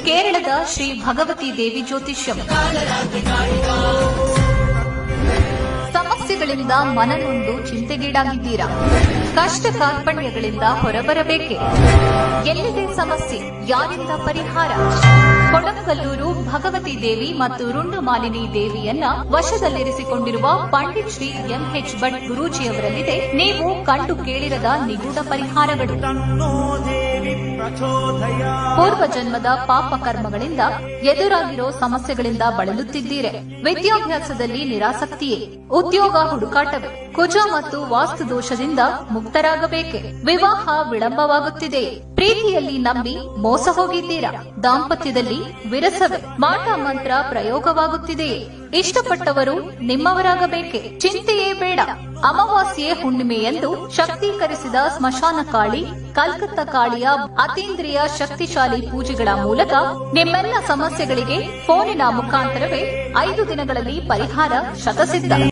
ಕೇರಳದ ಶ್ರೀ ಭಗವತಿ ದೇವಿ ಜ್ಯೋತಿಷ್ಯಂ. ಸಮಸ್ಯೆಗಳಿಂದ ಮನನೊಂದು ಚಿಂತೆಗೀಡಾಗಿದ್ದೀರಾ? ಕಷ್ಟ ಕಾರ್ಪಣ್ಯಗಳಿಂದ ಹೊರಬರಬೇಕೆ? ಎಲ್ಲಿದೆ ಸಮಸ್ಯೆ? ಯಾರಿಂದ ಪರಿಹಾರ? ಕೊಡಂಗಲ್ಲೂರು ಭಗವತಿ ದೇವಿ ಮತ್ತು ರುಂಡುಮಾಲಿನಿ ದೇವಿಯನ್ನ ವಶದಲ್ಲಿರಿಸಿಕೊಂಡಿರುವ ಪಂಡಿತ್ ಶ್ರೀ ಎಂಎಚ್ ಭಟ್ ಗುರೂಜಿಯವರಲ್ಲಿದೆ ನೀವು ಕಂಡು ಕೇಳಿರದ ನಿಗೂಢ ಪರಿಹಾರಗಳು. ಪೂರ್ವ ಜನ್ಮದ ಪಾಪ ಕರ್ಮಗಳಿಂದ ಎದುರಾಗಿರೋ ಸಮಸ್ಯೆಗಳಿಂದ ಬಳಲುತ್ತಿದ್ದೀರೆ. ವಿದ್ಯಾಭ್ಯಾಸದಲ್ಲಿ ನಿರಾಸಕ್ತಿಯೇ? ಉದ್ಯೋಗ ಹುಡುಕಾಟವೇ? ಕುಜ ಮತ್ತು ವಾಸ್ತು ದೋಷದಿಂದ ಮುಕ್ತರಾಗಬೇಕೆ? ವಿವಾಹ ವಿಳಂಬವಾಗುತ್ತಿದೆ? ಪ್ರೀತಿಯಲ್ಲಿ ನಂಬಿ ಮೋಸ ಹೋಗಿದ್ದೀರಾ? ದಾಂಪತ್ಯದಲ್ಲಿ ವಿರಸವೇ? ಮಾಟ ಮಂತ್ರ ಪ್ರಯೋಗವಾಗುತ್ತಿದೆಯೇ? ಇಷ್ಟಪಟ್ಟವರು ನಿಮ್ಮವರಾಗಬೇಕೆ? ಚಿಂತೆಯೇ ಬೇಡ. ಅಮಾವಾಸ್ಯೆ ಹುಣ್ಣಿಮೆಯಂದು ಶಕ್ತೀಕರಿಸಿದ ಸ್ಮಶಾನ ಕಾಳಿ, ಕಲ್ಕತ್ತಾ ಕಾಳಿಯ ಅತೀಂದ್ರಿಯ ಶಕ್ತಿಶಾಲಿ ಪೂಜೆಗಳ ಮೂಲಕ ನಿಮ್ಮೆಲ್ಲ ಸಮಸ್ಯೆಗಳಿಗೆ ಫೋನಿನ ಮುಖಾಂತರವೇ 5 ದಿನಗಳಲ್ಲಿ ಪರಿಹಾರ ಶತಸಿದ್ಧ.